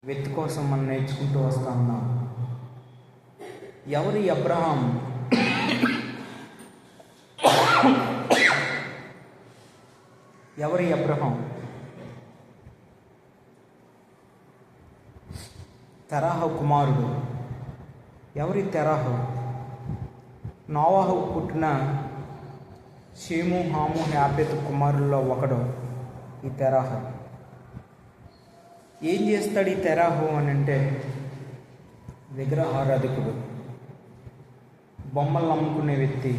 వ్యక్తి కోసం మనం నేర్చుకుంటూ వస్తూ ఉన్నాం. ఎవరి అబ్రహాం? ఎవరి అబ్రహాం? తెరాహు కుమారుడు. ఎవరి తెరాహు? నోవాహు పుట్టిన షేము, హాము, యాపెతు కుమారుల్లో ఒకడు ఈ తెరాహు. ఏం చేస్తాడు ఈ తెరాహు అని అంటే, విగ్రహారాధకుడు, బొమ్మలు అమ్ముకునే వ్యక్తి.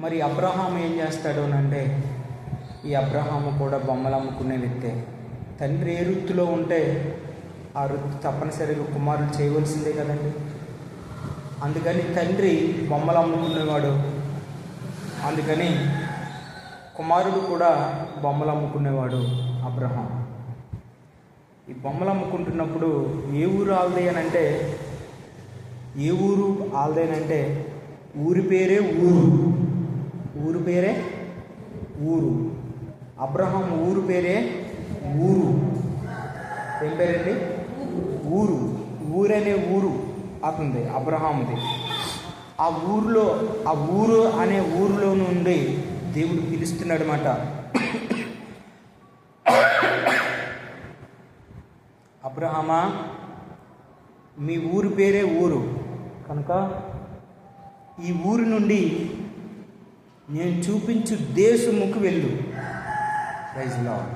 మరి అబ్రహాం ఏం చేస్తాడు అని అంటే, ఈ అబ్రహాము కూడా బొమ్మలు అమ్ముకునే వ్యక్తే. తండ్రి ఏ వృత్తిలో ఉంటే ఆ వృత్తి తప్పనిసరిగా కుమారులు చేయవలసిందే కదండి. అందుకని తండ్రి బొమ్మలు అమ్ముకునేవాడు, అందుకని కుమారుడు కూడా బొమ్మలు అమ్ముకునేవాడు అబ్రహాం. ఈ బొమ్మలు అమ్ముకుంటున్నప్పుడు ఏ ఊరు ఆల్దే అని అంటే, ఏ ఊరు ఆల్దేనంటే ఊరి పేరే ఊరు, ఊరు పేరే ఊరు. అబ్రహాం ఊరు పేరే ఊరు. ఏం పేరండి? ఊరు. ఊరనే ఊరు అతనిది, అబ్రహాముది. ఆ ఊరిలో, ఆ ఊరు అనే ఊరిలో నుండి దేవుడు పిలుస్తున్నాడు అన్నమాట. అబ్రహామా, మీ ఊరి పేరే ఊరు కనుక ఈ ఊరి నుండి నేను చూపించు దేశముకు వెళ్ళు. Praise lord.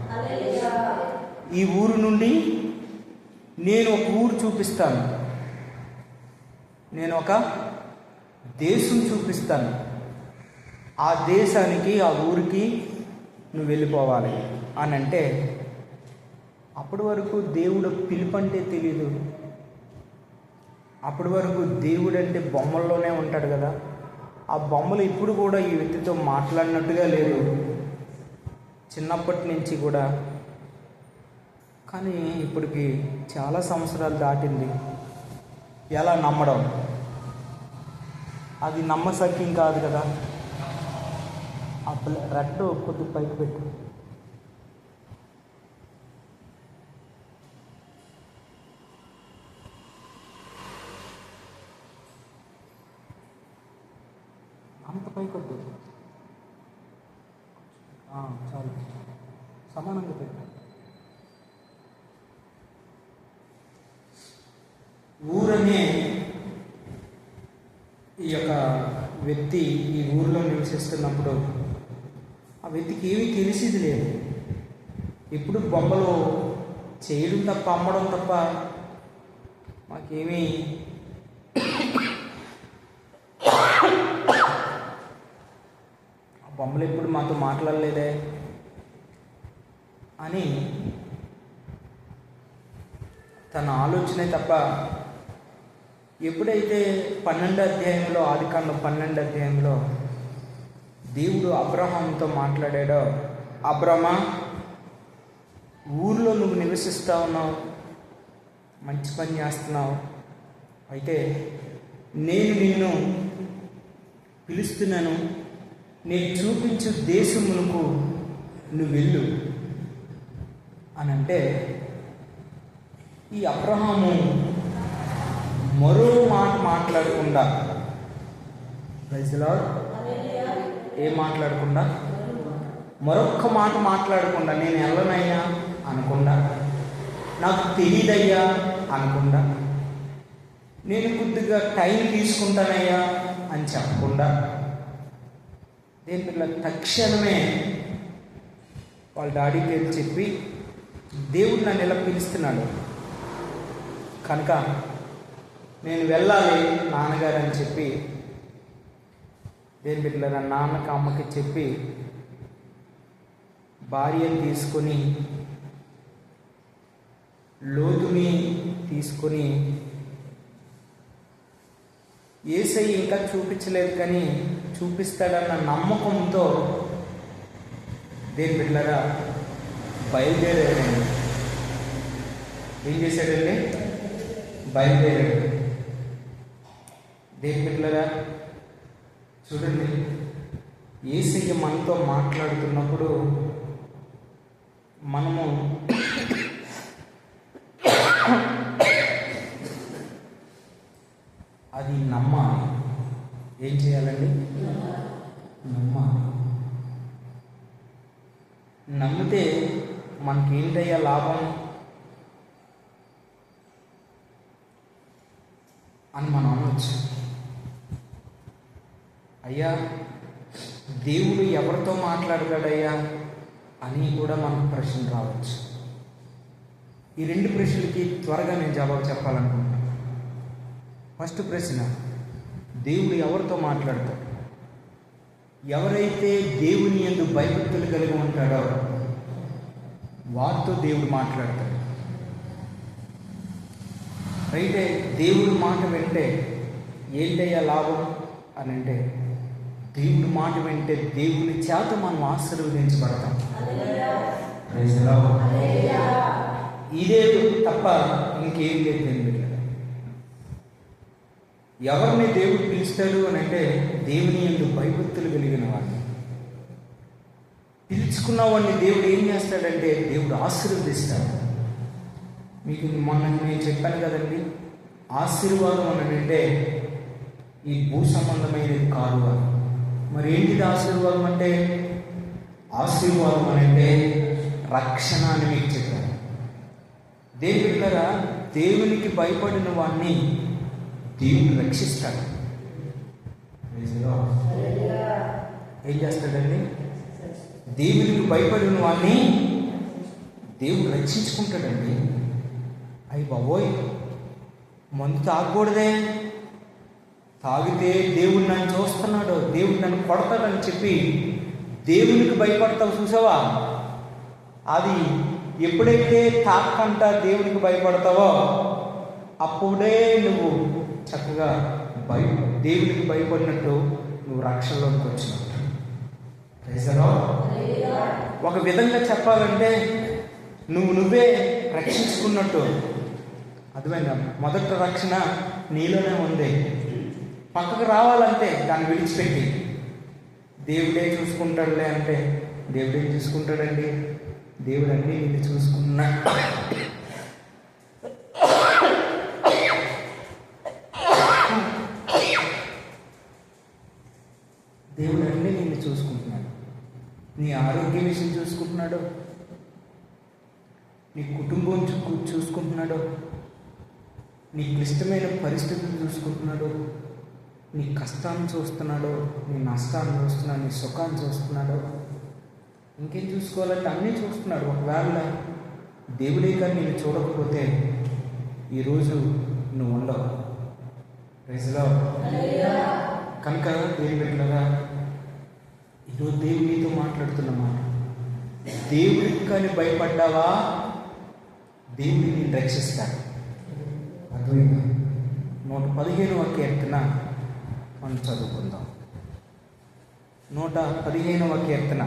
ఈ ఊరు నుండి నేను ఒక ఊరు చూపిస్తాను, నేను ఒక దేశం చూపిస్తాను. ఆ దేశానికి, ఆ ఊరికి నువ్వు వెళ్ళిపోవాలి అని అంటే, అప్పటి వరకు దేవుడు పిలుపు అంటే తెలీదు. అప్పటి వరకు దేవుడు అంటే బొమ్మల్లోనే ఉంటాడు కదా. ఆ బొమ్మలు ఇప్పుడు కూడా ఈ వ్యక్తితో మాట్లాడినట్టుగా లేదు, చిన్నప్పటి నుంచి కూడా. కానీ ఇప్పటికి చాలా సంవత్సరాలు దాటింది. ఎలా నమ్మడం? అది నమ్మసక్యం కాదు కదా. ఆ రెట్టు కొద్దిగా పైకి పెట్టు. అంత పైకొద్దు, చాలు, సమానంగా పెట్టు. ఊరనే ఈ యొక్క వ్యక్తి ఈ ఊరిలో నివసిస్తున్నప్పుడు ఆ వ్యక్తికి ఏమీ తెలిసేది లేదు. ఎప్పుడు బొమ్మలు చేయడం తప్ప, అమ్మడం తప్ప మాకేమీ బొమ్మలు ఎప్పుడు మాతో మాట్లాడలేదే అని తన ఆలోచనే తప్ప, ఎప్పుడైతే 12వ అధ్యాయంలో, ఆదికాండం 12వ అధ్యాయంలో దేవుడు అబ్రహాంతో మాట్లాడాడో, అబ్రమా, ఊర్లో నువ్వు నివసిస్తూ ఉన్నావు, మంచి పని చేస్తున్నావు, అయితే నేను నిన్ను పిలుస్తున్నాను, నేను చూపించు దేశములకు నువ్వు వెళ్ళు అని అంటే, ఈ అబ్రహాము మరో మాట మాట్లాడకుండా, ప్రైజ్ లార్డ్, ఏం మాట్లాడకుండా, మరొక్క మాట మాట్లాడకుండా, నేను వెళ్ళనయ్యా అనకుండా, నాకు తెలియదయ్యా అనకుండా, నేను కొద్దిగా టైం తీసుకుంటానయ్యా అని చెప్పకుండా, దేని పిల్ల తక్షణమే వాళ్ళ డాడీ పేరు చెప్పి, దేవుడు నన్ను ఇలా పిలుస్తున్నాడు కనుక నేను వెళ్ళాలి నాన్నగారు అని చెప్పి, దేని బిడ్డల నాన్నకి అమ్మకి చెప్పి, భార్యను తీసుకొని, లోతుని తీసుకొని, యేసయ్య ఇంకా చూపించలేదు కానీ చూపిస్తాడన్న నమ్మకంతో దేని బిడ్డలరా బయలుదేరాడండి. ఏం చేశాడండి? బయలుదేరాడు. దేని బిడ్డలరా చూడండి, యేసయ్య మనతో మాట్లాడుతున్నప్పుడు మనము అది నమ్మాలి. ఏం చేయాలండి? నమ్మాలి. నమ్మితే మనకేంటయ్యా లాభం అని మనం అనవచ్చు. అయ్యా దేవుడు ఎవరితో మాట్లాడతాడయ్యా అని కూడా మనకు ప్రశ్న రావచ్చు. ఈ రెండు ప్రశ్నలకి త్వరగా నేను జవాబు చెప్పాలనుకుంటున్నాను. ఫస్ట్ ప్రశ్న, దేవుడు ఎవరితో మాట్లాడతాడు? ఎవరైతే దేవుని యందు భయభక్తులు కలిగి ఉంటాడో వారితో దేవుడు మాట్లాడతాడు. అయితే దేవుడి మాట వింటే ఏంటయ్యా లాభం అని అంటే, దేవుడి మాట వింటే దేవుని చేత మనం ఆశీర్వదించబడతాం. ఇదే తప్ప ఇంకేం లేదు. దేవుడి ఎవరిని దేవుడు పిలుస్తాడు అని అంటే, దేవుని యందు భయభక్తులు కలిగిన వాడిని. పిలుచుకున్న వాడిని దేవుడు ఏం చేస్తాడంటే దేవుడు ఆశీర్వదిస్తాడు. మీకు మొన్న నేను చెప్పాను కదండి, ఆశీర్వాదం అని అంటే ఈ భూ సంబంధమైనది కాదు అని. మరి ఏంటిది ఆశీర్వాదం అంటే? ఆశీర్వాదం అని అంటే రక్షణ అని మీకు చెప్పాను. దేవుడిలారా, దేవునికి భయపడిన వాడిని దేవుడు రక్షిస్తాడు. ఏం చేస్తాడండి? దేవునికి భయపడిన వాడిని దేవుడు రక్షించుకుంటాడండి. అయ్యి బాబోయ్, మందు తాగకూడదే, తాగితే దేవుడు నన్ను చూస్తున్నాడు, దేవుడు నన్ను కొడతాడని చెప్పి దేవునికి భయపడతావు చూసావా? అది ఎప్పుడైతే తాకంట దేవునికి భయపడతావో అప్పుడే నువ్వు చక్కగా దేవునికి భయపడినట్టు నువ్వు రక్షణలోకి వచ్చినట్టు. ఒక విధంగా చెప్పాలంటే నువ్వే రక్షించుకున్నట్టు. అర్థమైందా? మొదట రక్షణ నీలోనే ఉంది. పక్కకు రావాలంటే దాన్ని విడిచిపెట్టి దేవుడే చూసుకుంటాడులే అంటే దేవుడే చూసుకుంటాడండి. దేవుడు అన్నీ నిన్ను చూసుకున్నాడు. దేవుడు అన్నీ నిన్ను చూసుకుంటున్నాడు. నీ ఆరోగ్య విషయం చూసుకుంటున్నాడు, నీ కుటుంబం చూసుకుంటున్నాడు, నీ క్లిష్టమైన పరిస్థితులు చూసుకుంటున్నాడు, నీ కష్టాన్ని చూస్తున్నాడు, నీ నష్టాన్ని చూస్తున్నాడు, నీ సుఖాన్ని చూస్తున్నాడు. ఇంకేం చూసుకోవాలంటే అన్నీ చూస్తున్నాడు. ఒకవేళ దేవుడే కానీ నేను చూడకపోతే ఈరోజు నువ్వు ఉండవు. రైజులో కనుక దేవుని బిడ్డలారా, ఈరోజు దేవుడు నీతో మాట్లాడుతున్న మాట, దేవుడికి కానీ భయపడ్డావా దేవుడిని నేను రక్షిస్తాడు. అర్థమైందా? 115వ కీర్తన మనం చదువుకుందాం. 115వ కీర్తన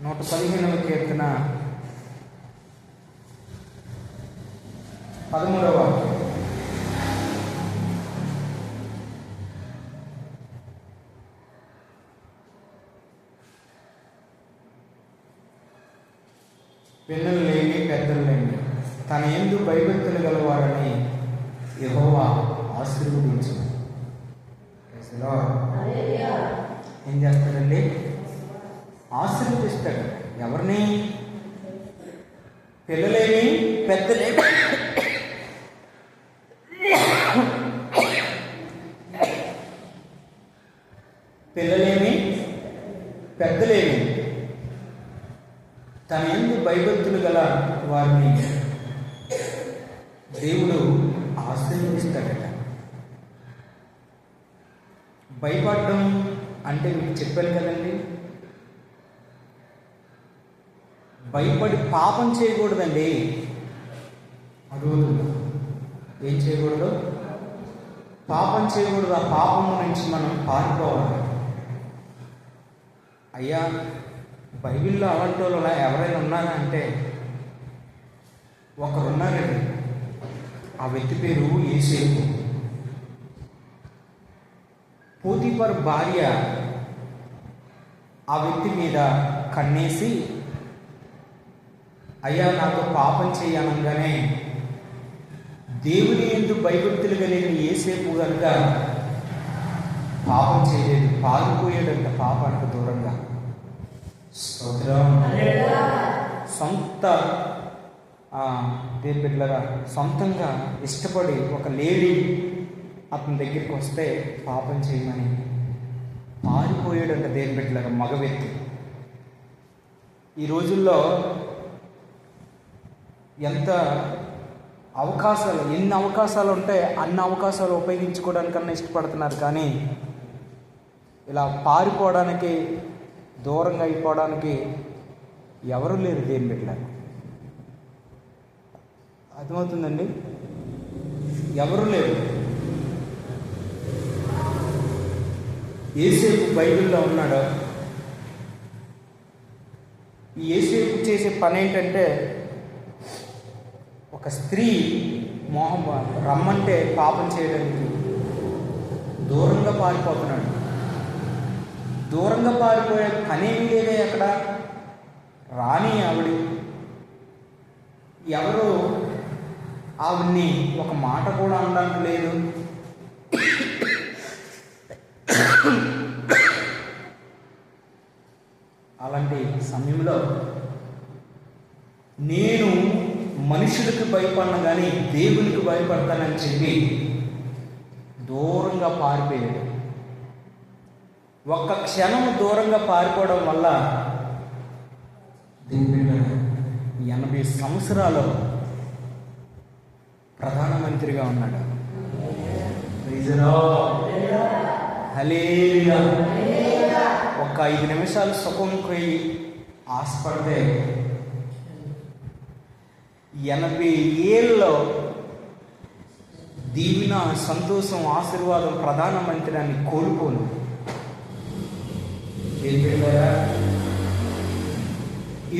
నూట 15వ కీర్తన 13వ వాక్యం. పిల్లలు లేని పెద్దలు లేని తన యందు భయభక్తులు గలవారని యెహోవా ఆశీర్వదించును. ఏం చేస్తాడండి? ఆశీర్వదిస్తాడు. ఎవరిని? పిల్లలేమి పెద్దలేమి పిల్లలేమి పెద్దలేమి తన యందు భయభక్తులు గల వారిని దేవుడు ఆశీర్వదిస్తాడట. భయపడడం అంటే మీకు చెప్పాను కదండి, భయపడి పాపం చేయకూడదండి. అడుగుతుంది ఏం చేయకూడదు? పాపం చేయకూడదు. ఆ పాపం నుంచి మనం పారిపోవాలి. అయ్యా, బైబిల్లో అలాంటి వాళ్ళు ఎవరైనా ఉన్నారా అంటే ఒకరున్నారండి, ఆ వ్యక్తి పేరు యోసేపు. పోతీఫర్ భార్య ఆ వ్యక్తి మీద కన్నేసి, అయ్యా నాతో పాపం చేయనంగానే దేవుని యందు భయభక్తులు కలిగిన యోసేపు కనుక పాపం చేయలేదు, పారిపోయాడంట పాపానికి దూరంగా. సొంత దేని బిడ్డలారా, సొంతంగా ఇష్టపడి ఒక లేడీ అతని దగ్గరికి వస్తే పాపం చేయమని పారిపోయాడంట దేని బిడ్డలారా, మగ వ్యక్తి. ఈ రోజుల్లో ఎంత అవకాశాలు, ఎన్ని అవకాశాలు ఉంటాయి అన్ని అవకాశాలు ఉపయోగించుకోవడానికన్నా ఇష్టపడుతున్నారు, కానీ ఇలా పారిపోవడానికి, దూరంగా అయిపోవడానికి ఎవరు లేరు దేని బిడ్డలారా. అర్థమవుతుందండి? ఎవరు లేరు. యోసేపు బైబిల్లో ఉన్నాడు. ఈ యోసేపు చేసే పని ఏంటంటే, ఒక స్త్రీ మోహం రమ్మంటే పాపం చేయడానికి దూరంగా పారిపోతున్నాడు. దూరంగా పారిపోయే పనేమీ లేదే అక్కడ. రాని ఆవిడ ఎవరు ఆవిడ్ని ఒక మాట కూడా అనడానికి లేదు. అలాంటి సమయంలో నేను మనుషులకు భయపడను కానీ దేవునికి భయపడతానని చెప్పి దూరంగా పారిపోయాడు. ఒక్క క్షణం దూరంగా పారిపోవడం వల్ల 80 సంవత్సరాలు ప్రధానమంత్రిగా ఉన్నాడు. హల్లెలూయా. ఒక 5 నిమిషాలు సుఖంకి ఆశపడితే 80 ఏళ్ళలో దీవెన, సంతోషం, ఆశీర్వాదం, ప్రధానమంత్రి అని కోల్పోను.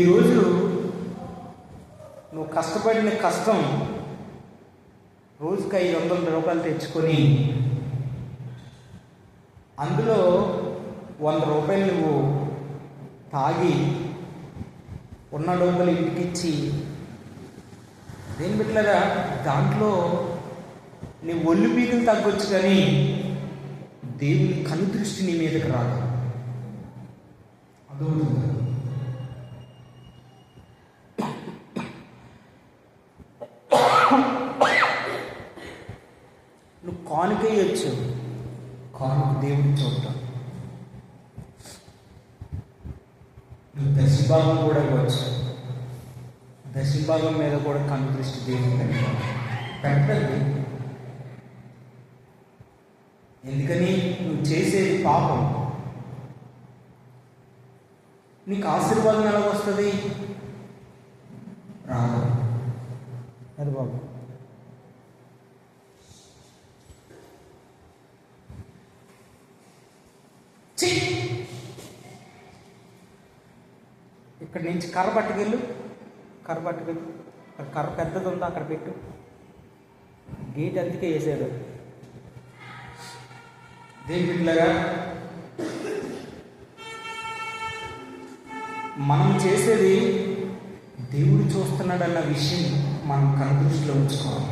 ఈరోజు నువ్వు కష్టపడిన కష్టం రోజుకి 500 రూపాయలు తెచ్చుకొని అందులో 100 రూపాయలు నువ్వు తాగి ఉన్న డబ్బులు ఇంటికి ఇచ్చి దేని బిడ్డలారా, దాంట్లో నీ ఒళ్ళు పీకులు తగ్గొచ్చు, కానీ దేవుని కనుదృష్టి నీ మీదకి రాదు. అదవుతుంది. నువ్వు కానుకేయచ్చు, కానుక దేవుడిని చూడటం. నువ్వు దశభాగం కూడా ఇవ్వచ్చు, దశభాగం మీద కూడా కన్ను దృష్టి దేవుని పెట్టండి. ఎందుకని నువ్వు చేసేది పాపం. నీకు ఆశీర్వాదం ఎలా వస్తుంది? రాదు. అది బాబు, ఇక్కడి నుంచి కర్ర పట్టుకెళ్ళు, కర్ర పెద్దది ఉందో అక్కడ పెట్టు. గేట్ అందుకే వేసాడు. దేని బిడ్డలారా, మనం చేసేది దేవుడు చూస్తున్నాడన్న విషయం మనం కనుదృష్టిలో ఉంచుకోవాలి.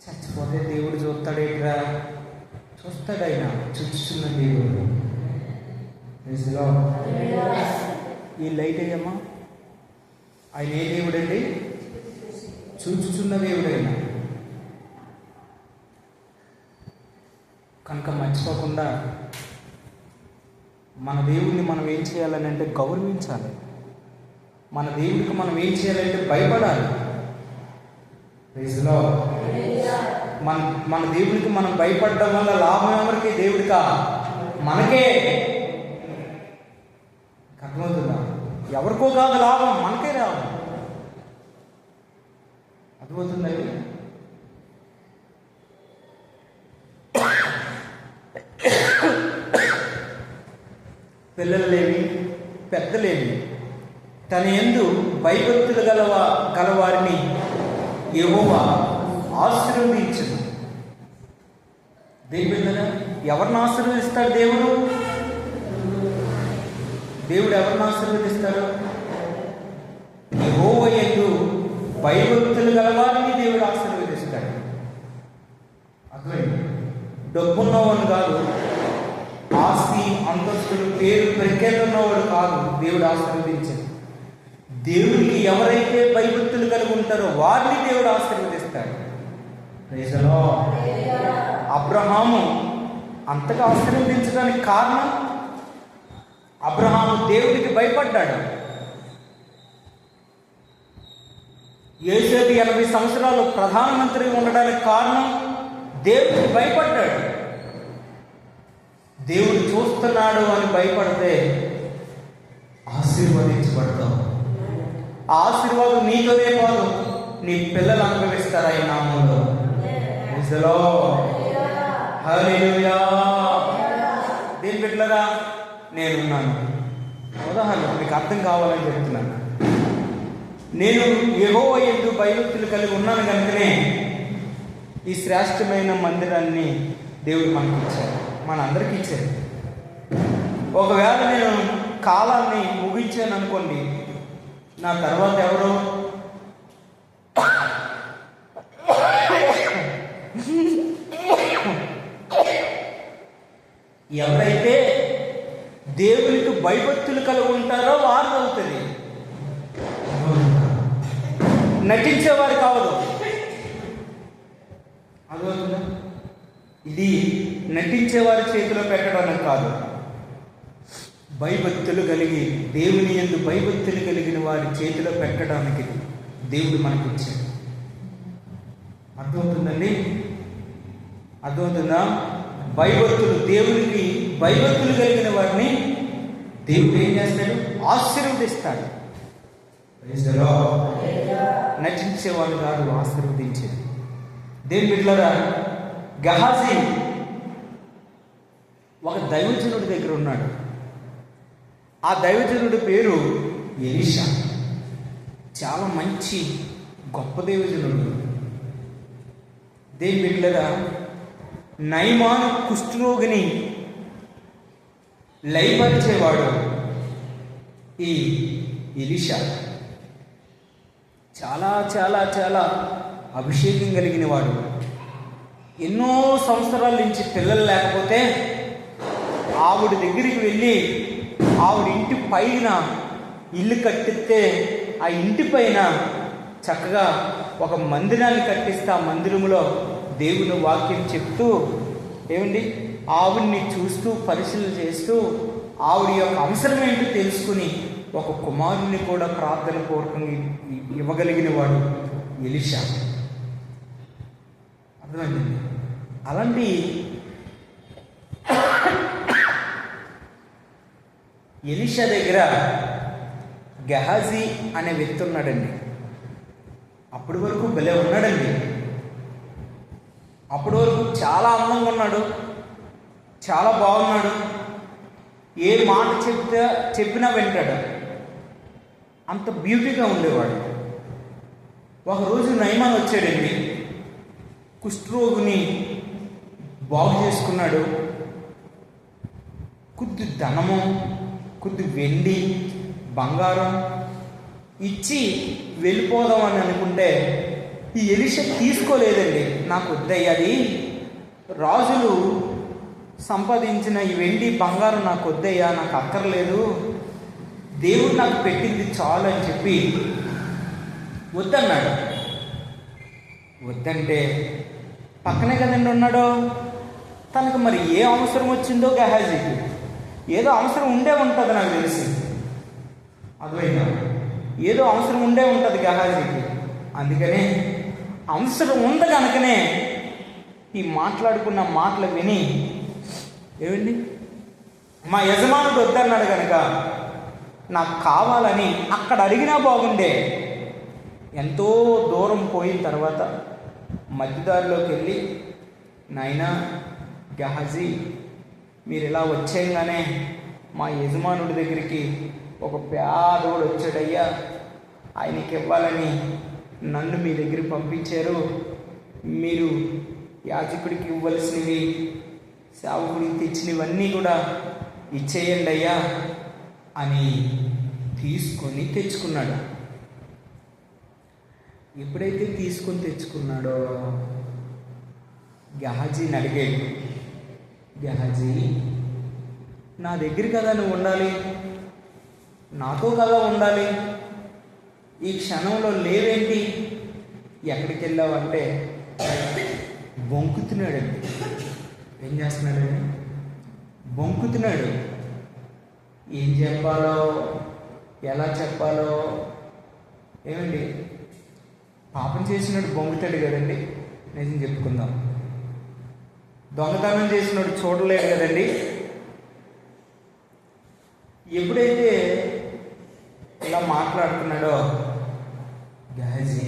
చచ్చిపోతే దేవుడు చూస్తాడేట్రా? చూస్తాడైనా చూస్తున్న దేవుడు. ఈ లైట్ అయ్యమ్మా, ఆయన ఏ దేవుడండి? చూచుచున్న దేవుడైనా. కనుక మర్చిపోకుండా మన దేవుడిని మనం ఏం చేయాలని అంటే గౌరవించాలి. మన దేవుడికి మనం ఏం చేయాలంటే భయపడాలి. మన దేవుడికి మనం భయపడడం వల్ల లాభం ఎవరికి? దేవుడికా? మనకే. అర్థమవుతుందా? ఎవరికో కాదు లాభం, మనకే లాభం. అర్థమవుతుందండి? పిల్లలేమి పెద్దలేమి తన యందు భయభక్తులు గలవారిని యెహోవా ఆశీర్వదించును. దేవుడు ఎవరిని ఆశీర్వదిస్తాడు? దేవుడు ఎవరిని ఆశీర్వదిస్తాడు? యెహోవా యందు భయభక్తులు గలవారిని దేవుడు ఆశీర్వదిస్తాడు. అర్థమైంది? డబ్బున్నవాడు కాదు, ఆస్తి అంతస్తులు పేరు ప్రఖ్యాతి ఉన్నవాడు కాదు దేవుడు ఆశీర్వదించాడు. దేవుడికి ఎవరైతే భయభక్తులు కలిగి ఉంటారో వారిని దేవుడు ఆశీర్వదిస్తాడు. Praise the lord. అబ్రహాము అంతగా ఆశీర్వదించడానికి కారణం, అబ్రహాము దేవుడికి భయపడ్డాడు. యోసేపు 80 సంవత్సరాలు ప్రధానమంత్రి ఉండడానికి కారణం దేవుడికి భయపడ్డాడు. దేవుడు చూస్తున్నాడు అని భయపడితే ఆశీర్వదించబడతాం. ఆ ఆశీర్వాదం నీతోనే కాదు, నీ పిల్లలు అనుభవిస్తారు ఆయన నామంలో. Praise the Lord. హల్లెలూయా. దేని బిడ్డలారా, నేనున్నాను. ఉదాహరణ మీకు అర్థం కావాలని చెప్తున్నాను. నేను యెహోవా యందు భయభక్తులు కలిగి ఉన్నాను కనుకనే ఈ శ్రేష్టమైన మందిరాన్ని దేవుడు మనకి ఇచ్చాడు, మన అందరికీ ఇచ్చాడు. ఒకవేళ నేను కాలాన్ని ముగించాను అనుకోండి, నా తర్వాత ఎవరు? ఎవరైతే దేవునికి భయభక్తులు కలిగి ఉంటారో వారు అవుతుంది. నటించేవారు కావదు. అర్థమవుతుందా? ఇది నటించేవారి చేతిలో పెట్టడానికి కాదు, భయభక్తులు కలిగి దేవుని యందు భయభక్తులు కలిగిన వారి చేతిలో పెట్టడానికి దేవుడు మనకి ఇచ్చాడు. అర్థమవుతుందండి? అర్థమవుతుందా? భయభక్తులు, దేవునికి భయభక్తులు కలిగిన వారిని దేవుడు ఏం చేస్తాడు? ఆశీర్వదిస్తాడు. నటించేవాడు కాదు, ఆశీర్వదించేది. దేవుని బిడ్డలారా, గెహాజీ ఒక దైవజనుడి దగ్గర ఉన్నాడు. ఆ దైవజనుడి పేరు ఎలీషా. చాలా మంచి గొప్ప దైవజనుడు. దేవుని బిడ్డలారా, నయమాను కుష్ఠరోగిని లయపరిచేవాడు ఈ ఎలీషా. చాలా చాలా చాలా అభిషేకం కలిగిన వాడు. ఎన్నో సంవత్సరాల నుంచి పిల్లలు లేకపోతే ఆవిడ దగ్గరికి వెళ్ళి ఆవిడ ఇంటి పైన ఇల్లు కట్టిస్తే ఆ ఇంటి పైన చక్కగా ఒక మందిరాన్ని కట్టిస్తే ఆ మందిరంలో దేవుని వాక్యం చెప్తూ ఏమండి ఆవిడ్ని చూస్తూ పరిశీలన చేస్తూ ఆవిడ యొక్క అవసరం ఏంటో తెలుసుకుని ఒక కుమారుని కూడా ప్రార్థన పూర్వకంగా ఇవ్వగలిగిన వాడు ఎలీషా. అర్థమైందండి? అలాంటి ఎలీషా దగ్గర గెహాజీ అనే వ్యక్తి ఉన్నాడండి. అప్పటి వరకు భలే ఉన్నాడండి. అప్పటి వరకు చాలా అందంగా ఉన్నాడు, చాలా బాగున్నాడు. ఏ మాట చెప్పినా వింటాడు. అంత బ్యూటీగా ఉండేవాడు. ఒకరోజు నయమాన్ వచ్చాడండి. కుష్ఠరోగిని బాగు చేసుకున్నాడు. కొద్ది ధనము, కొద్ది వెండి, బంగారం ఇచ్చి వెళ్ళిపోదామని అనుకుంటే ఈ ఎలీషా తీసుకోలేదండి. నాకు వద్దయ్యాది, రాజులు సంపాదించిన ఈ వెండి బంగారం నాకు వద్దయ్యా, నాకు అక్కర్లేదు, దేవుడు నాకు పెట్టింది చాలు అని చెప్పి వద్దన్నాడు. వద్దంటే పక్కనే కదండి ఉన్నాడు. తనకు మరి ఏ అవసరం వచ్చిందో గెహాజీకి ఏదో అవసరం ఉండే ఉంటుంది, నాకు తెలిసి. అర్థమైందా? ఏదో అవసరం ఉండే ఉంటుంది గెహాజీకి. అందుకనే అవసరం ఉంది కనుకనే ఈ మాట్లాడుకున్న మాటలు విని ఏమండి మా యజమానుడు వద్దన్నాడు కనుక నాకు కావాలని అక్కడ అడిగినా బాగుండే. ఎంతో దూరం పోయిన తర్వాత మధ్యదారిలోకి వెళ్ళి, నాయనా గెహాజీ, మీరు ఇలా వచ్చేయంగానే మా యజమానుడి దగ్గరికి ఒక పేదోడు వచ్చాడయ్యా, ఆయనకి ఇవ్వాలని నన్ను మీ దగ్గరికి పంపించారు. మీరు యాజకుడికి ఇవ్వాల్సినవి, సేవకుడికి తెచ్చినవన్నీ కూడా ఇచ్చేయండి అయ్యా అని తీసుకొని తెచ్చుకున్నాడు. ఎప్పుడైతే తీసుకొని తెచ్చుకున్నాడో గెహజీని అడిగాడు, గెహజీ, నా దగ్గర కదా నువ్వు ఉండాలి, నాతో కదా ఉండాలి, ఈ క్షణంలో లేవేంటి, ఎక్కడికి వెళ్ళావంటే బొంకుతున్నాడండి. ఏం చేస్తున్నాడండి? బొంకుతున్నాడు. ఏం చెప్పాలో, ఎలా చెప్పాలో. ఏమండి, పాపం చేసినాడు బొంకుతాడు కదండి. నిజం చెప్పుకుందాం. దొంగతనం చేసినాడు చూడలేడు కదండి. ఎప్పుడైతే ఇలా మాట్లాడుతున్నాడో, గెహజీ,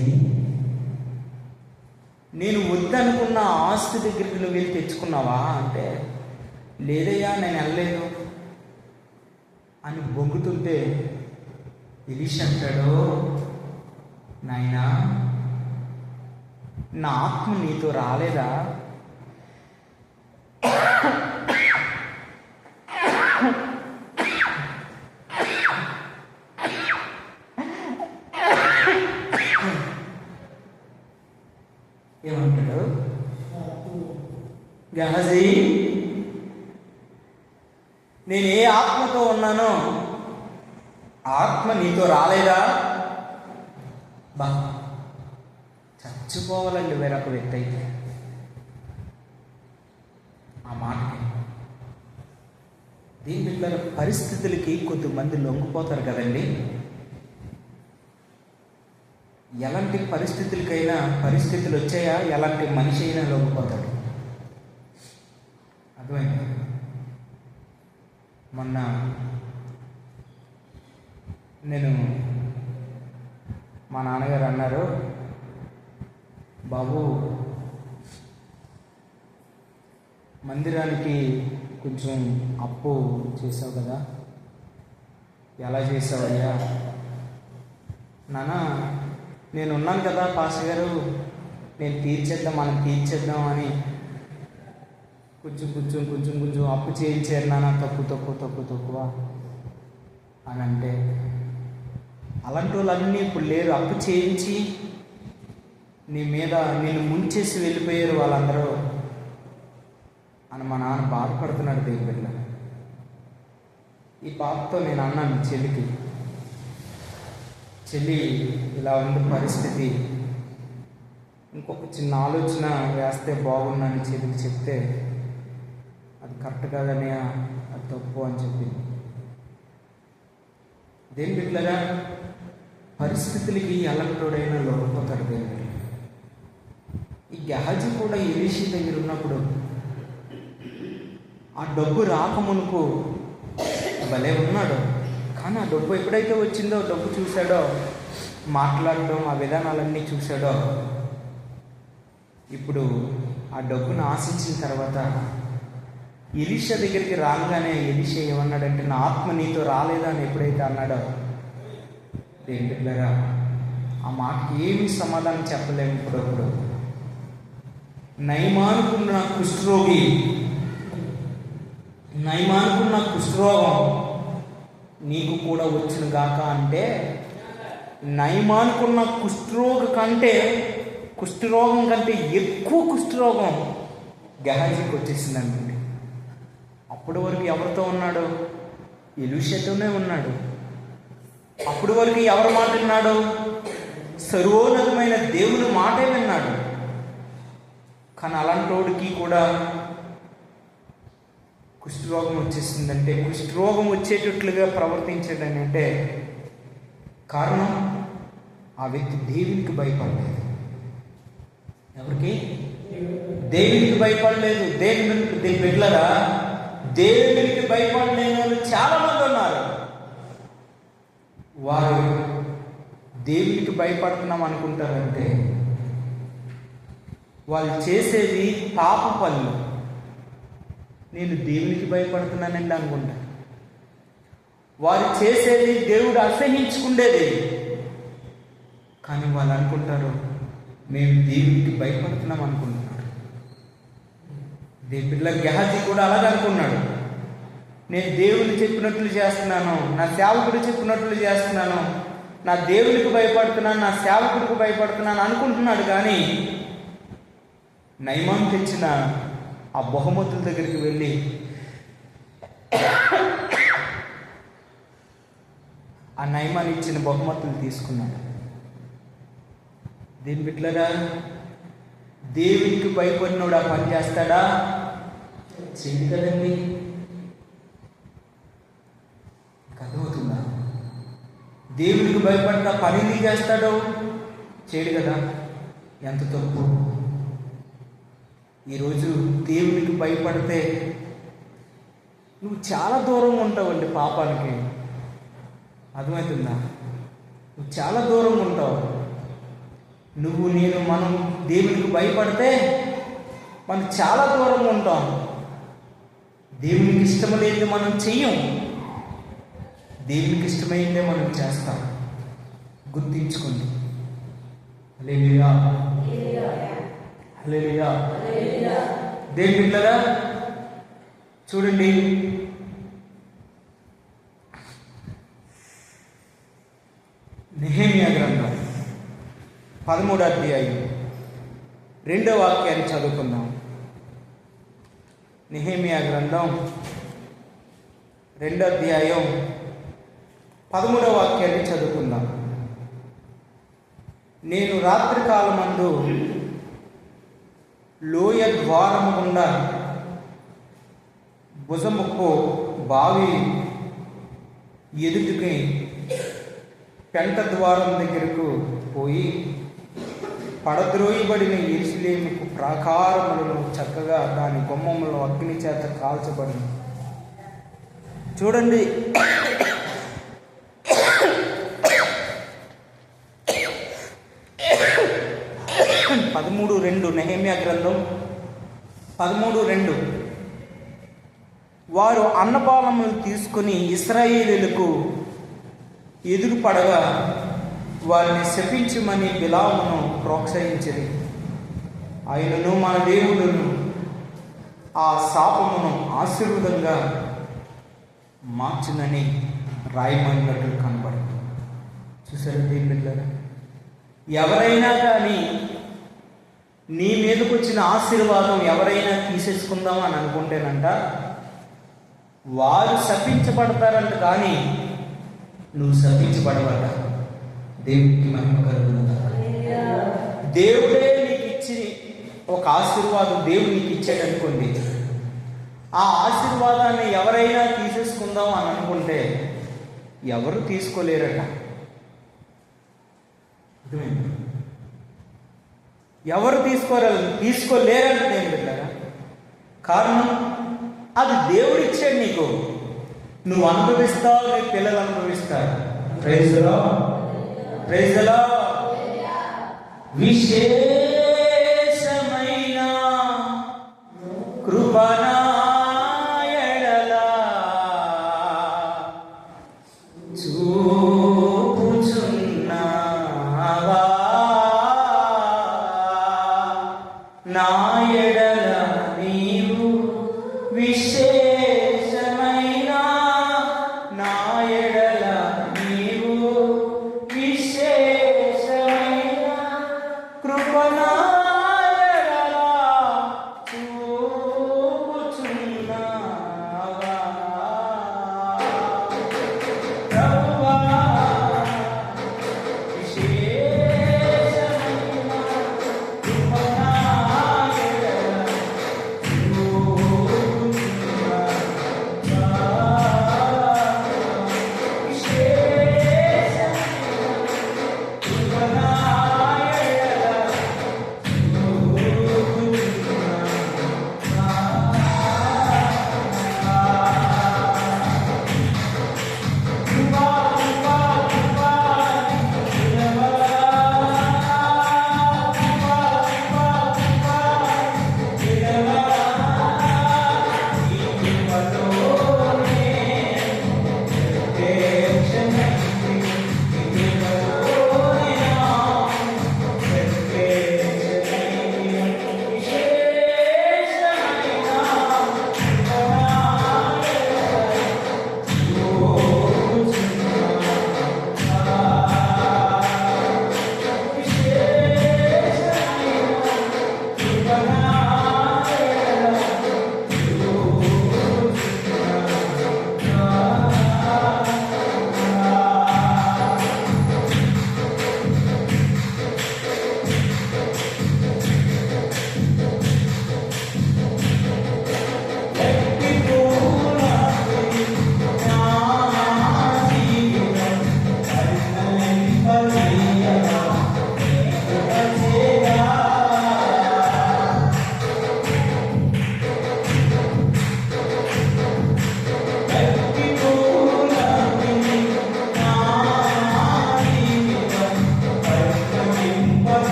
నేను వద్దనుకున్న ఆస్తి దగ్గరికి నువ్వు వెళ్ళి తెచ్చుకున్నావా అంటే, లేదయ్యా నేను వెళ్ళలేదు అని బొంగుతుంటే ఎలీషా అంటాడు, నాయనా, నా ఆత్మ నీతో రాలేదా? ఏమంటాడు? గెహజీ, నేను ఏ ఆత్మతో ఉన్నానో ఆత్మ నీతో రాలేదా? బా, చచ్చిపోవాలండి వేరొక వ్యక్తి అయితే ఆ మాటకి. దీని పిల్లల పరిస్థితులకి కొద్దిమంది లొంగిపోతారు కదండి. ఎలాంటి పరిస్థితులకైనా, పరిస్థితులు వచ్చాయా ఎలాంటి మనిషి అయినా లొంగిపోతాడు. అర్థమైంది? మొన్న నేను, మా నాన్నగారు అన్నారు, బాబు మందిరానికి కొంచెం అప్పు చేసావు కదా, ఎలా చేసావయ్యా? నాన్న, నేను ఉన్నాను కదా పాస్టర్ గారు, నేను తీర్చేద్దాం, మనం తీర్చేద్దాం అని కొంచెం కొంచెం కొంచెం కొంచెం అప్పు చేయించారు నాన్న, తక్కువ అని అంటే, అలాంటి వాళ్ళన్నీ ఇప్పుడు లేరు. అప్పు చేయించి నీ మీద నేను ముంచేసి వెళ్ళిపోయారు వాళ్ళందరూ అని మా నాన్న బాధపడుతున్నాడు. దేవుని బిడ్డ, ఈ బాధతో నేను అన్నాను చెల్లికి, చెల్లి ఇలా ఉంది పరిస్థితి, ఇంకొక చిన్న ఆలోచన వేస్తే బాగుందని చెల్లికి చెప్తే, అది కరెక్ట్ కాదని, అది తప్పు అని చెప్పింది. దేని బిడ్డలారా, పరిస్థితులకి ఎలాంటోడైనా లొంగిపోతాడు దేవుడు. ఈ గెహజీ కూడా ఎలీషా దగ్గర ఉన్నప్పుడు ఆ డబ్బు రాకమునుపు భలే ఉన్నాడు. కానీ ఆ డబ్బు ఎప్పుడైతే వచ్చిందో, డబ్బు చూశాడో, మాట్లాడడం, ఆ విధానాలన్నీ చూశాడో, ఇప్పుడు ఆ డబ్బును ఆశించిన తర్వాత ఎలీషా దగ్గరికి రాగానే ఎలీషా ఏమన్నాడంటే, నా ఆత్మ నీతో రాలేదా అని ఎప్పుడైతే అన్నాడో, ఏంటిలాగా ఆ మాటకి ఏమీ సమాధానం చెప్పలేము. ఇప్పుడప్పుడు నయమానుకున్న కుష్ఠరోగి, నయమానుకున్న కుష్ఠరోగం నీకు కూడా వచ్చిన గాక అంటే, నయమానుకున్న కుష్ఠరోగం కంటే ఎక్కువ కుష్ఠరోగం గెహజీకి వచ్చేసిందండి. అప్పటి వరకు ఎవరితో ఉన్నాడు? ఎలీషాతోనే ఉన్నాడు. అప్పటి వరకు ఎవరి మాట విన్నాడు? సర్వోన్నతమైన దేవుని మాటే విన్నాడు. కానీ అలాంటోడికి కూడా కుష్ఠరోగం వచ్చేసిందంటే, కుష్ఠరోగం వచ్చేటట్లుగా ప్రవర్తించాడని అంటే కారణం, ఆ వ్యక్తి దేవునికి భయపడలేదు. ఎవరికి? దేవునికి భయపడలేదు. దేవుని బిడ్డలారా, దేవునికి భయపడలేని వాళ్ళు చాలా మంది ఉన్నారు. వారు దేవునికి భయపడుతున్నాం అనుకుంటారంటే వాళ్ళు చేసేది పాప పనులు. నేను దేవునికి భయపడుతున్నానండి అనుకుంటాను. వారు చేసేది దేవుడు అసహించుకుండేది. కానీ వాళ్ళు అనుకుంటారు మేము దేవునికి భయపడుతున్నాం అనుకుంటున్నారు. పిల్ల గెహాజీ కూడా అలాగే అనుకున్నాడు. నేను దేవుని చెప్పినట్లు చేస్తున్నాను, నా సేవకుడు చెప్పినట్లు చేస్తున్నాను, నా దేవునికి భయపడుతున్నాను, నా సేవకుడికి భయపడుతున్నాను అనుకుంటున్నాడు. కానీ నయమాను తెచ్చిన ఆ బహుమతుల దగ్గరికి వెళ్ళి ఆ నయమాను ఇచ్చిన బహుమతులు తీసుకున్నాడు. దీని బిడ్డలారా, దేవునికి భయపడినోడు ఆ పని చేస్తాడా? చేయడు కదండి. అర్థమవుతుందా? దేవునికి భయపడిన పనిని చేస్తాడో? చేయడు కదా. ఎంత తప్పు. ఈరోజు దేవునికి భయపడితే నువ్వు చాలా దూరంగా ఉంటావండి పాపానికి. అర్థమవుతుందా? నువ్వు చాలా దూరంగా ఉంటావు. మనం దేవునికి భయపడితే మనం చాలా దూరంగా ఉంటాం. దేవునికి ఇష్టం లేనిది మనం చెయ్యం, దేవునికి ఇష్టమైందే మనం చేస్తాం. గుర్తించుకోండి. హల్లెలూయా, హల్లెలూయా. దేవుని బిడ్డలారా, చూడండి, నెహెమ్యా గ్రంథం 13వ అధ్యాయం 2వ వాక్యాన్ని చదువుకుందాం. నెహెమ్యా గ్రంథం 2వ అధ్యాయం 13వ వాక్యాన్ని చదువుకుందాం. నేను రాత్రికాలమందు లోయ ద్వారము గుండా భుజముకు బావి ఎదుటికి పెంట ద్వారం దగ్గరకు పోయి పడద్రోయబడిన యెరూషలేముకు ప్రాకారములను చక్కగా దాని గుమ్మములో అగ్ని చేత కాల్చబడిన. చూడండి, 13:2 నెహెమ్యా గ్రంథం 13:2. వారు అన్నపానములు తీసుకుని ఇశ్రాయేలీయులకు ఎదురుపడగా వారిని శపించమని బిలామును ప్రోత్సహించింది. ఆయనను మన దేవుడును ఆ శాపమును ఆశీర్వాదంగా మార్చునని రాయమన్నట్లు కనబడింది. చూసారు దేవుని బిడ్డలారా, ఎవరైనా కానీ నీ మీదకి వచ్చిన ఆశీర్వాదం ఎవరైనా తీసేసుకుందాం అని అనుకుంటేనంట వారు శపించబడతారంట, కానీ నువ్వు శపించబడవట. దేవునికి మహిమ కలుగునుగాక. దేవుడే నీకు ఇచ్చి ఒక ఆశీర్వాదం దేవుడు నీకు ఇచ్చాడు అనుకోండి, ఆ ఆశీర్వాదాన్ని ఎవరైనా తీసేసుకుందాం అని అనుకుంటే ఎవరు తీసుకోలేరట. ఎవరు తీసుకోలేరంట. నేను పెట్టారా? కారణం అది దేవుడు ఇచ్చాడు నీకు. నువ్వు అనుభవిస్తావు, నీ పిల్లలు అనుభవిస్తారు. Praise the lord, praise the lord. విశేషమైన కృపనా ఎడల చూపుచున్నావా, నా ఎడల నీవు విశేషమైన, నా ఎడల నీవు విశేషమైన కృపనా ఎడల చూపుచున్నావా. ప్రభువా, విశేషమైన కృపనా ఎడల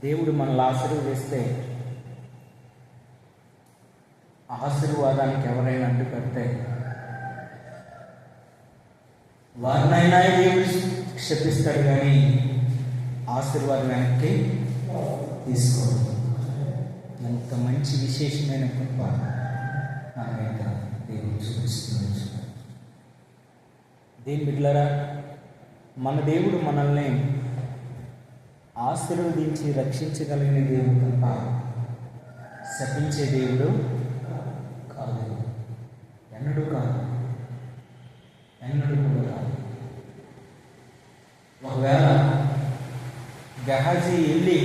దేవుడు మనల్ని ఆశీర్వదిస్తే ఆశీర్వాదానికి ఎవరైనా అడ్డుపడితే వారినైనా దేవుడు క్షపిస్తాడు, కానీ ఆశీర్వాదం వెనక్కి తీసుకోడు. ఎంత మంచి విశేషమైన కృప మన మీద దేవుడు చూపిస్తున్నాడు. దేని బిడ్డలారా, మన దేవుడు మనల్ని ఆశీర్వదించి రక్షించగలిగిన దేవుడు తప్ప శపించే దేవుడు కాదు. ఎన్నడూ కాదు, ఎన్నడూ కూడా కాదు. ఒకవేళ గెహాజీ వెళ్ళి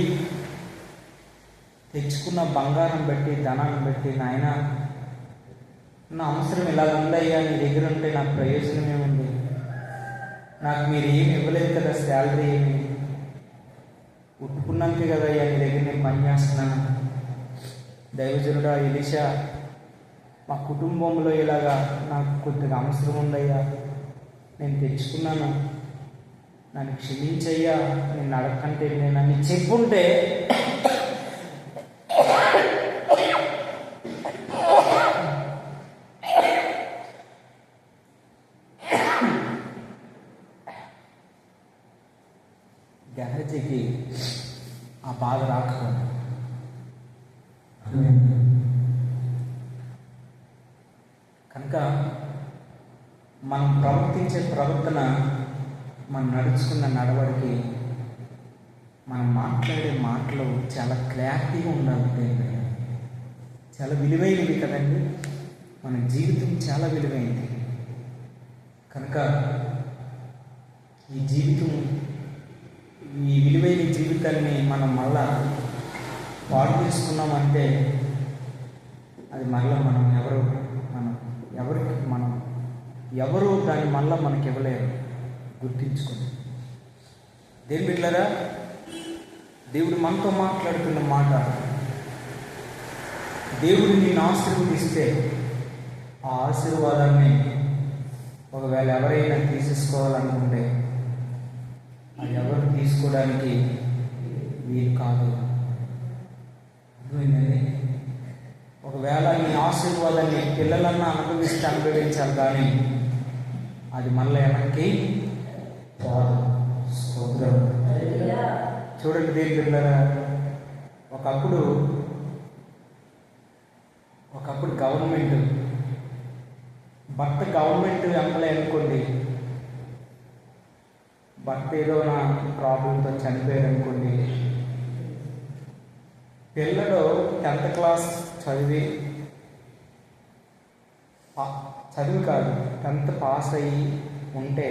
తెచ్చుకున్న బంగారం బట్టి, ధనాన్ని బట్టి, నాయన నా అవసరం ఇలా ఉందయ్యా, నీ దగ్గర ఉంటే నాకు ప్రయోజనం ఏముంది, నాకు మీరు ఏమి ఇవ్వలేదు కదా, శాలరీ ఏమి ఉట్టుకున్నాకే కదయ్యా నీ దగ్గర నేను పని చేస్తున్నాను, దైవజనుడా ఎలీషా మా కుటుంబంలో ఇలాగా నాకు కొద్దిగా అవసరం ఉందయ్యా, నేను తెచ్చుకున్నాను, నన్ను క్షమించయ్యా, నేను అడగకంటే నేను అన్ని చెప్పుంటే గెహాజీకి ఆ బాధ రాకపోయింది. కనుక మనం ప్రవర్తించే ప్రవర్తన, మనం నడుచుకున్న నడవడికి, మనం మాట్లాడే మాటలు చాలా క్లారిటీగా ఉండాలి. చాలా విలువైనవి కదండి, మన జీవితం చాలా విలువైనది. కనుక ఈ విలువైన జీవితాన్ని మనం మళ్ళా పాడు చేసుకున్నామంటే అది మళ్ళీ ఎవరు దాన్ని మళ్ళీ మనకి ఇవ్వలేరు. గుర్తించుకోండి. దేని బిడ్డలారా, దేవుడు మనతో మాట్లాడుతున్న మాట, దేవుడు నిన్ను ఆశీర్వదిస్తే ఆ ఆశీర్వాదాన్ని ఒకవేళ ఎవరైనా తీసేసుకోవాలనుకుంటే అది ఎవరు తీసుకోవడానికి వీలు కాదు. అర్థమైందండి? ఒకవేళ ఈ ఆశీర్వాదాన్ని పిల్లలన్నా అనుభవించాలి, కానీ అది మళ్ళీ వెనక్కి కాదు. స్తోత్రం. చూడండి దేని పిల్లరా, ఒకప్పుడు గవర్నమెంట్ ఎంప్లాయ్ అనుకోండి, భర్త ఏదో నా ప్రాబ్లంతో చనిపోయారు అనుకోండి, పిల్లలు 10th క్లాస్ చదివి కాదు 10th పాస్ అయ్యి ఉంటే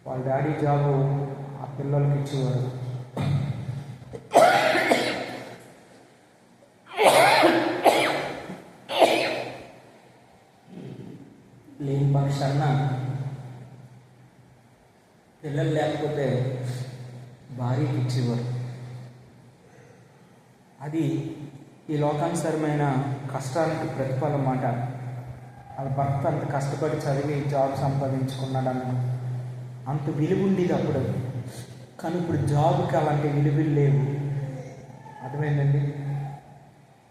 వాళ్ళ డాడీ జాబు ఆ పిల్లలకి ఇచ్చేవారు. లేని పక్షాన పిల్లలు లేకపోతే భార్యకి ఇచ్చేవారు. అది ఈ లోకానుసరమైన కష్టానికి ప్రతిఫలం మాట. వాళ్ళ భర్త అంత కష్టపడి చదివి జాబ్ సంపాదించుకున్నాడన్న అంత విలువ ఉండేది అప్పుడు. కానీ ఇప్పుడు జాబ్కి అలాంటి విలువలు లేవు. అర్థమైందండి?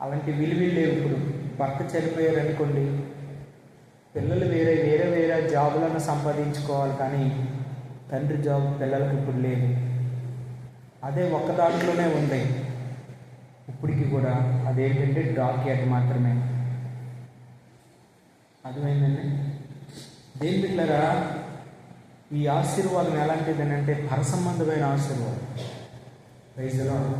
అలాంటి విలువలు లేవు. ఇప్పుడు భర్త చనిపోయారు అనుకోండి, పిల్లలు వేరే జాబులను సంపాదించుకోవాలి, కానీ తండ్రి జాబ్ పిల్లలకు ఇప్పుడు లేదు. అదే ఒక్క దాంట్లోనే ఉంది ఇప్పటికి కూడా, అదేంటంటే డాక్ యార్డ్ మాత్రమే. అర్థమైందండి? దేని బిడ్డలారా, ఈ ఆశీర్వాదం ఎలాంటిదని అంటే పరసంబంధమైన ఆశీర్వాదం. Praise the lord.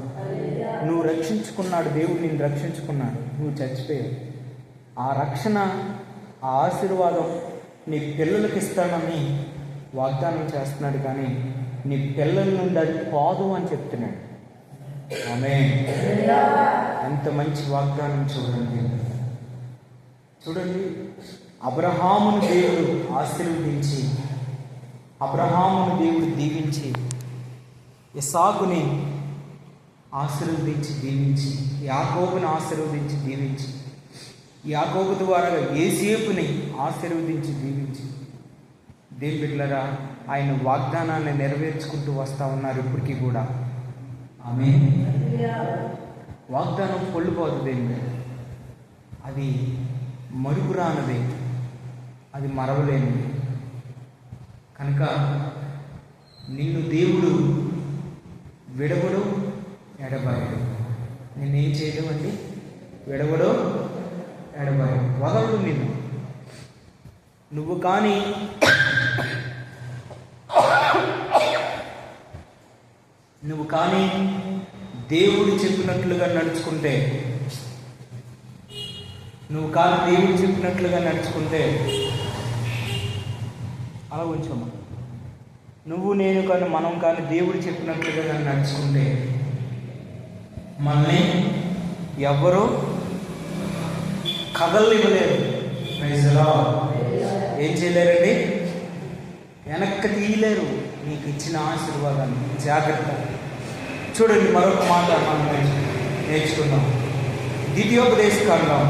నువ్వు రక్షించుకున్నాడు, దేవుడు నిన్ను రక్షించుకున్నాడు, నువ్వు చచ్చిపోయావు. ఆ రక్షణ, ఆ ఆశీర్వాదం నీ పిల్లలకి ఇస్తానని వాగ్దానం చేస్తున్నాడు, కానీ నీ పిల్లల నుండి అది పోదు అని చెప్తున్నాడు. ఆమేన్. ఎంత మంచి వాగ్దానం చూడండి. అబ్రహామును దేవుడు ఆశీర్వదించి, అబ్రహామును దేవుడు దీవించి, ఇస్సాకుని ఆశీర్వదించి దీవించి, యాకోబుని ఆశీర్వదించి దీవించి, యాకోబు ద్వారా యోసేపుని ఆశీర్వదించి దీవించి, దేని బిడ్డలారా ఆయన వాగ్దానాన్ని నెరవేర్చుకుంటూ వస్తూ ఉన్నారు ఇప్పటికీ కూడా. ఆమేన్. వాగ్దానం పొల్లిపోతుంది, అది మరుపురానిది, అది మరవలేనిది. కనుక నిన్ను దేవుడు విడవడు, ఎడబాయడు. నిన్నేం చేయడం అండి? విడవడు, ఎడబాయడు, వదలడు నిన్ను. నువ్వు కానీ దేవుడు చెప్పినట్లుగా నడుచుకుంటే, అలా ఉంచమ్మా. నువ్వు నేను కానీ మనం కానీ దేవుడు చెప్పినట్లుగా నడుచుకుంటే మనల్ని ఎవ్వరూ కదలనివ్వలేరు. ఏం చేయలేరండి? వెనక్కి తీయలేరు నీకు ఇచ్చిన ఆశీర్వాదాన్ని. జాగ్రత్త. చూడండి, మరొక మాట మనం నేర్చుకుందాం. ద్వితీయోపదేశకాండం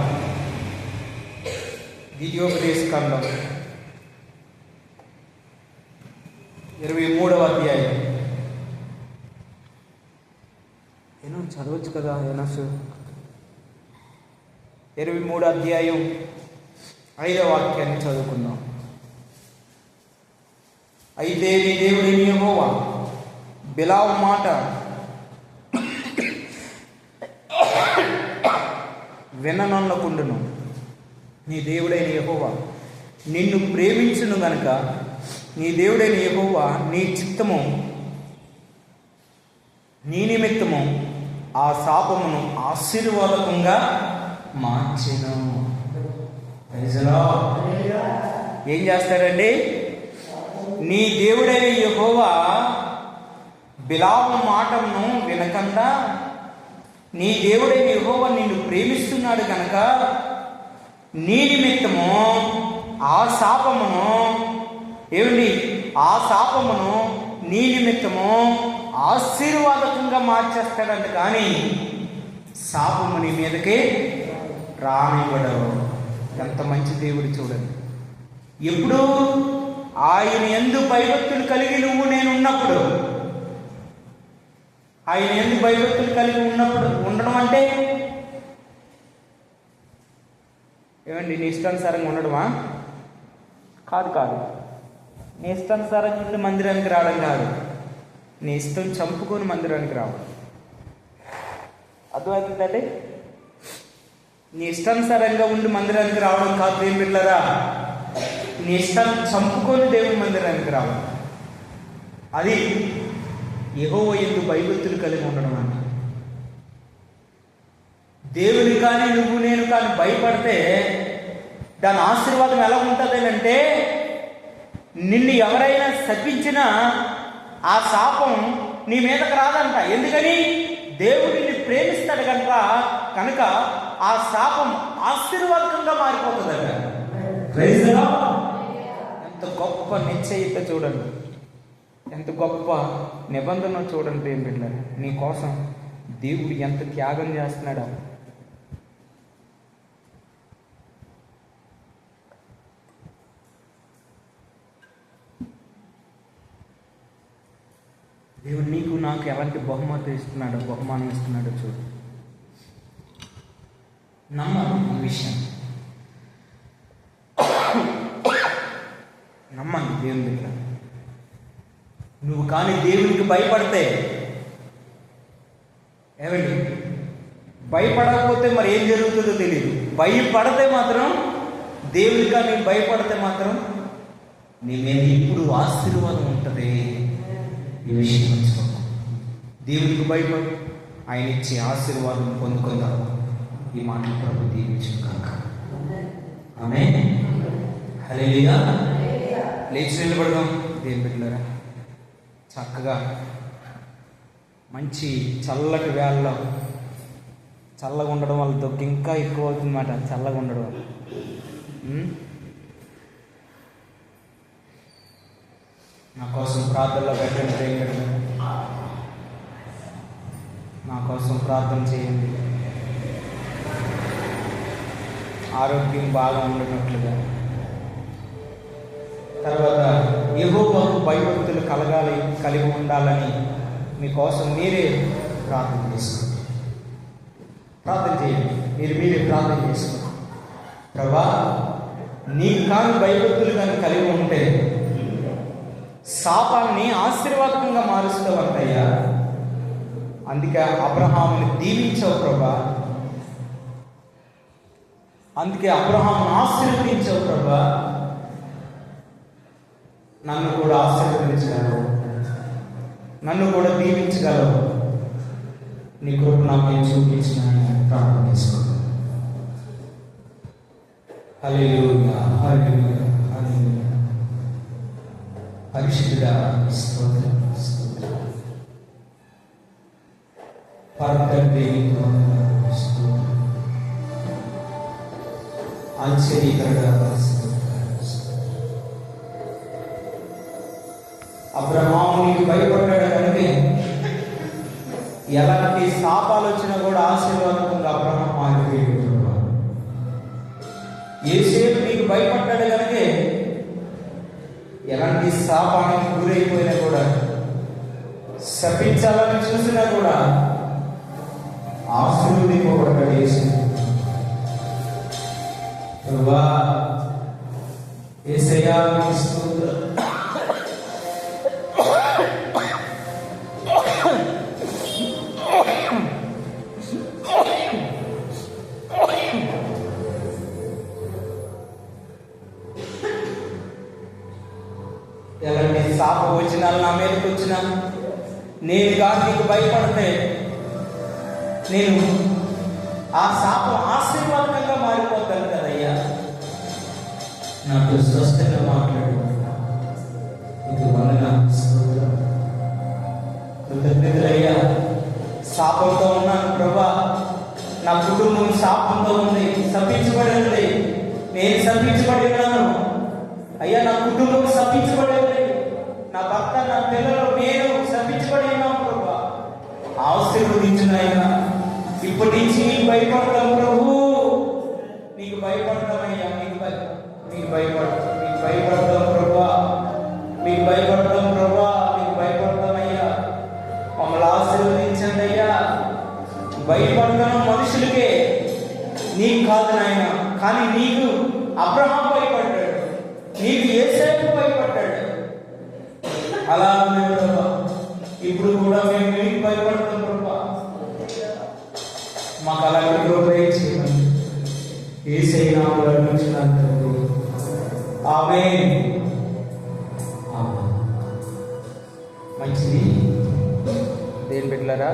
23వ అధ్యాయం. ఏమో చదవచ్చు కదా, 23వ అధ్యాయం 5వ వాక్యాన్ని చదువుకుందాం. అయితే నీ దేవుడైన యెహోవా బిలాము మాట విననొల్లకుండును. నీ దేవుడైన యెహోవా నిన్ను ప్రేమించును గనుక నీ దేవుడైన యెహోవా నీ చిత్తము నీ నిమిత్తము ఆ శాపమును ఆశీర్వాదకంగా మార్చెను. ఏం చేస్తాడండి? నీ దేవుడైన యెహోవా బిలాము మాటను వినకుండా, నీ దేవుడైన యెహోవా నిన్ను ప్రేమిస్తున్నాడు కనుక నీ నిమిత్తము ఆ శాపమును నీ నిమిత్తము ఆశీర్వాదకంగా మార్చేస్తాడంట. కానీ శాపము నీ మీదకి రానివ్వడు. ఎంత మంచి దేవుడు చూడండి. ఎప్పుడు ఆయన యందు భయభక్తులు కలిగి నువ్వు నేను ఉన్నప్పుడు, ఆయన యందు భయభక్తులు కలిగి ఉండడం అంటే ఏమండి? నీ ఇష్టానుసారంగా ఉండడమా? కాదు. నీ ఇష్టానుసారంగా ఉండి మందిరానికి రావడం కాదు. నీ ఇష్టం చంపుకొని మందిరానికి రావడం. అర్థమవుతుందండి? నీ ఇష్టానుసారంగా ఉండి మందిరానికి రావడం కాదు. ఏం పిల్లరా, నీ ఇష్టాన్ని చంపుకొని దేవుని మందిరానికి రావడం. అది యెహోవా యందు భయభక్తులు కలిగి ఉండడం అంట. దేవుని కానీ నువ్వు నేను కానీ భయపడితే దాని ఆశీర్వాదం ఎలా ఉంటుంది అంటే, నిన్ను ఎవరైనా శపించినా ఆ శాపం నీ మీదకి రాదంట. ఎందుకని? దేవుడు నిన్ను ప్రేమిస్తాడు కనుక ఆ శాపం ఆశీర్వాదకంగా మారిపోతుందట. ఎంత గొప్ప నిశ్చయిత చూడండి, ఎంత గొప్ప నిబంధన చూడండి. ఏం పెట్టారు నీ కోసం దేవుడు ఎంత త్యాగం చేస్తున్నాడా. దేవుడు నీకు నాకు ఎలాంటి బహుమానం ఇస్తున్నాడో చూడు. నమ్మాలి ఈ విషయం, నమ్మండి దేవుని దగ్గర. నువ్వు కానీ దేవునికి భయపడితే, ఏమండి భయపడకపోతే మరి ఏం జరుగుతుందో తెలియదు. భయపడితే మాత్రం, దేవునికి కానీ భయపడితే మాత్రం నీ మీద ఇప్పుడు ఆశీర్వాదం ఉంటుంది. ఈ విషయం మర్చిపో. దేవునికి భయపడు, ఆయన ఇచ్చే ఆశీర్వాదం పొందుకుందాం. ఈ మాటలు ప్రభు దీవించును కాక. ఆమేన్. హల్లెలూయా. లేచి నిలబడదాం. దేవుని బిడ్డలారా, చక్కగా మంచి చల్లటి వేళలో చల్లగా ఉండడం వల్ల దగ్గు ఇంకా ఎక్కువ అవుతుందన్నమాట. చల్లగా ఉండడం వల్ల నా కోసం ప్రార్థనలో పెట్టండి. నా కోసం ప్రార్థన చేయండి. ఆరోగ్యం బాగా ఉండనట్లుగా, తర్వాత యెహోవాకు భయభక్తులు కలిగి ఉండాలని మీకోసం మీరే ప్రార్థన చేసుకోండి. ప్రార్థన చేయండి. మీరే ప్రార్థన చేసుకోండి. ప్రభా, నీకు కాని భయభక్తులు కానీ కలిగి ఉంటే శాపాన్ని ఆశీర్వాదకంగా మారుస్తావంటయ్యా. అందుకే అబ్రహాముని దీవించావు ప్రభా. అందుకే అబ్రహామును ఆశీర్వదించావు ప్రభా. నన్ను కూడా ఆశీర్వదించగలవు, నన్ను కూడా దీవించగలవు. నీ కృప నాకు చూపించిన ప్రార్థన చేసుకో. హల్లెలూయా, హల్లెలూయా, హల్లెలూయా. పరిశుద్ధుడా స్తోత్రం, స్తోత్రం. పరతండ్రి స్తోత్రం. ఆశ్చర్యకరుడా అబ్రహామునికి భయపడ్డాడు కనుక ఎలాంటి శాపాలు వచ్చినా కూడా ఆశీర్వాదంగా అబ్రహాం మారిపోయాడు. యోసేపు నీకు భయపడ్డాడు కనుక ఎలాంటి శాపానికి గురైపోయినా కూడా, శపించాలని చూసినా కూడా ఆశీర్వదింపబడ్డాడు యోసేపు. ప్రభువా, యేసయ్యా నీకు స్తోత్రం. ఎలాంటి శాప వచనాలు నా మీదకి వచ్చినా నేను కాదు నీకు భయపడితే నేను ఆ శాపం ఆశీర్వాదంగా మారిపోతాను కదయ్యా. నాకు స్వస్థంగా మాట్లాడు. ఇది వలన కృతజ్ఞతలయ్యా. శాపంతో ఉన్నాను ప్రభా, నా కుటుంబం శాపంతో ఉంది, శపించబడి ఉంది. నేను శపించబడి ఉన్నాను అయ్యా. నా కుటుంబం శపించబడి ఉంది, నా భర్త, నా పిల్లలు, నేను శపించబడి ఉన్నాను ప్రభా. ఆశీర్వదించునైనా ఇప్పటి నుంచి నీకు భయపడతాం ప్రభు, నీకు భయపడతామయ్యా. నీకు భయపడతాం ప్రభా, మీకు భయపడతాం ప్రభా, మీకు భయపడతామయ్యా. మమ్మల్ని ఆశీర్వదించండి అయ్యా. భయపడతాను మనుషులకే, నీకు కాదు నాయన. కానీ నీకు అబ్రహాం భయపడ్డాడు, నీకు యోసేపు భయపడ్డాడు. అలా ప్రభా ఇప్పుడు కూడా మేము నీకు భయపడతాం ప్రభా. మాకు అలాంటి కృప చేయమని యేసయ్య నామములో అడుగుచున్నాను తండ్రి. ఆమేన్. మంచిది దేని బిడ్డలారా.